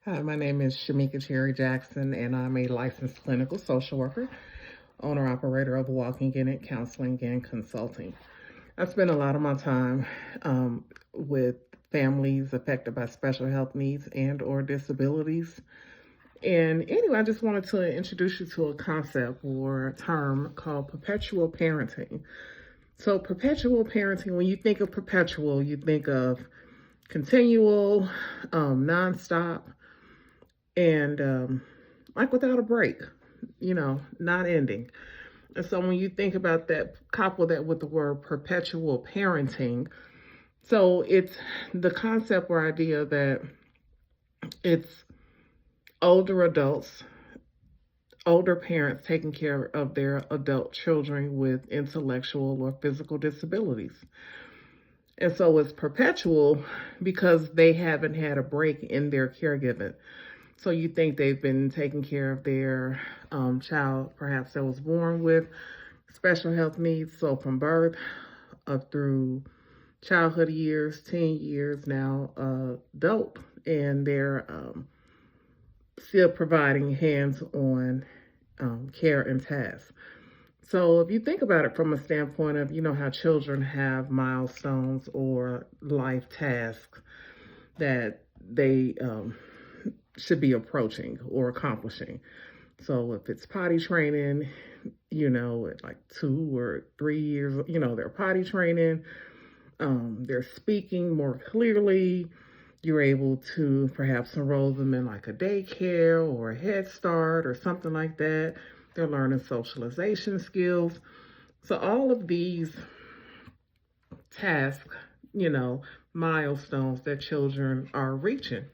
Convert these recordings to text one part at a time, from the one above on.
Hi, my name is Shamika Cherry Jackson, and I'm a licensed clinical social worker, owner operator of Walking in It Counseling and Consulting. I spend a lot of my time with families affected by special health needs and/or disabilities. And anyway, I just wanted to introduce you to a concept or a term called perpetual parenting. So, perpetual parenting, when you think of perpetual, you think of continual, nonstop, and like without a break, not ending. And so when you think about that, couple that with the word perpetual parenting, so it's the concept or idea that it's older adults, older parents taking care of their adult children with intellectual or physical disabilities. And so it's perpetual because they haven't had a break in their caregiving. So you think they've been taking care of their child, perhaps that was born with special health needs. So from birth up through childhood years, teen years, now adult, and they're still providing hands-on care and tasks. So if you think about it from a standpoint of, how children have milestones or life tasks that they should be approaching or accomplishing. So if it's potty training, at like 2 or 3 years, they're potty training, they're speaking more clearly. You're able to perhaps enroll them in like a daycare or a Head Start or something like that. They're learning socialization skills. So all of these tasks, milestones that children are reaching.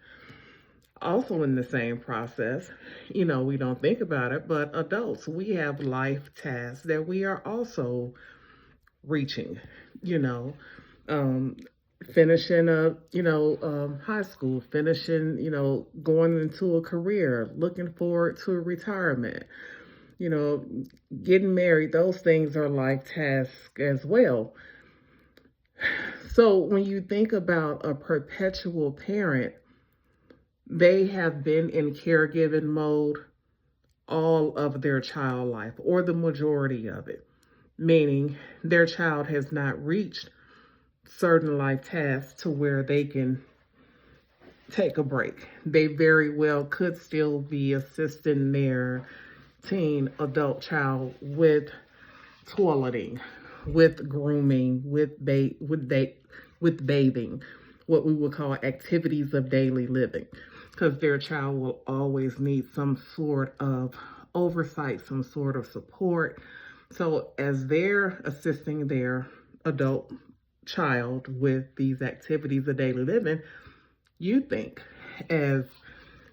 Also, in the same process, we don't think about it, but adults, we have life tasks that we are also reaching, you know, um, finishing high school, finishing, going into a career, looking forward to retirement, you know, getting married. Those things are life tasks as well. So when you think about a perpetual parent, they have been in caregiving mode all of their child life, or the majority of it, meaning their child has not reached certain life tasks to where they can take a break. They very well could still be assisting their teen adult child with toileting, with grooming, with bathing, what we would call activities of daily living, because their child will always need some sort of oversight, some sort of support. So as they're assisting their adult child with these activities of daily living, you think, as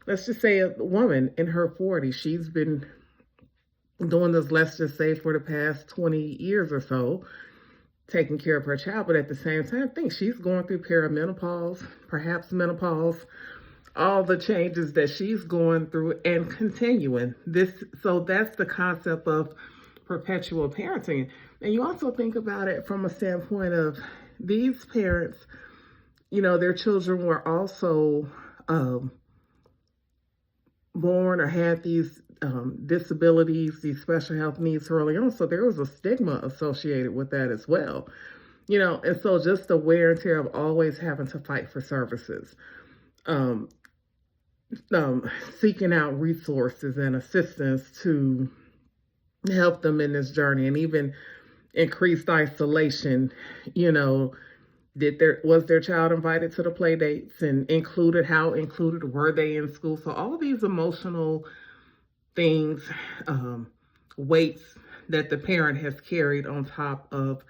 let's just say a woman in her 40s, she's been doing this, let's just say, for the past 20 years or so, taking care of her child, but at the same time, I think she's going through perimenopause, perhaps menopause, all the changes that she's going through and continuing this. So that's the concept of perpetual parenting. And you also think about it from a standpoint of these parents, their children were also um, born or had these disabilities, these special health needs early on. So there was a stigma associated with that as well. And so just the wear and tear of always having to fight for services, um, seeking out resources and assistance to help them in this journey, and even increased isolation. You know, was their child invited to the play dates, and included, how included were they in school? So all these emotional things, weights that the parent has carried on top of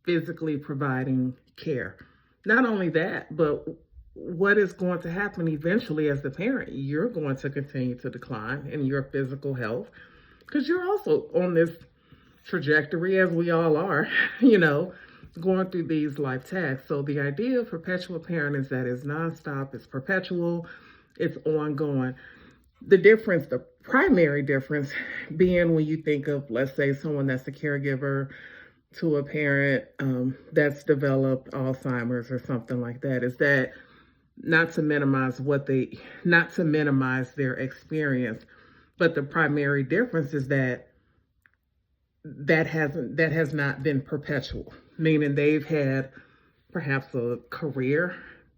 physically providing care. Not only that, but what is going to happen eventually as the parent? You're going to continue to decline in your physical health because you're also on this trajectory, as we all are, you know, going through these life tasks. So the idea of perpetual parent is that it's nonstop, it's perpetual, it's ongoing. The difference, the primary difference being when you think of, let's say, someone that's a caregiver to a parent that's developed Alzheimer's or something like that, is that not to minimize not to minimize their experience, but the primary difference is that that has not been perpetual, meaning they've had perhaps a career,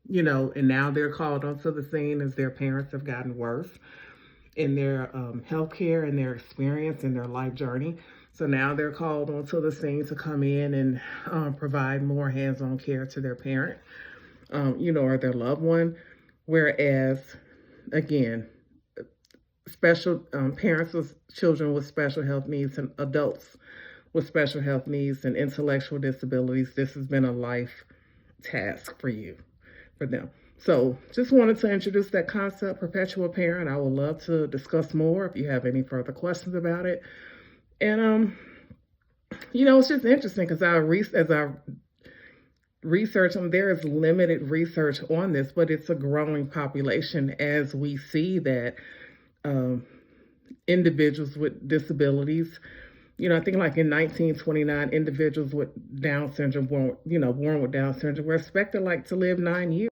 and now they're called onto the scene as their parents have gotten worse in their healthcare and their experience and their life journey. So now they're called onto the scene to come in and provide more hands-on care to their parent, or their loved one. Whereas, again, special parents with children with special health needs and adults with special health needs and intellectual disabilities, this has been a life task for them. So just wanted to introduce that concept, perpetual parent. I would love to discuss more if you have any further questions about it. And it's just interesting because as I research them, there is limited research on this, but it's a growing population as we see that individuals with disabilities, I think like in 1929, individuals with Down syndrome, born with Down syndrome, were expected to live 9 years.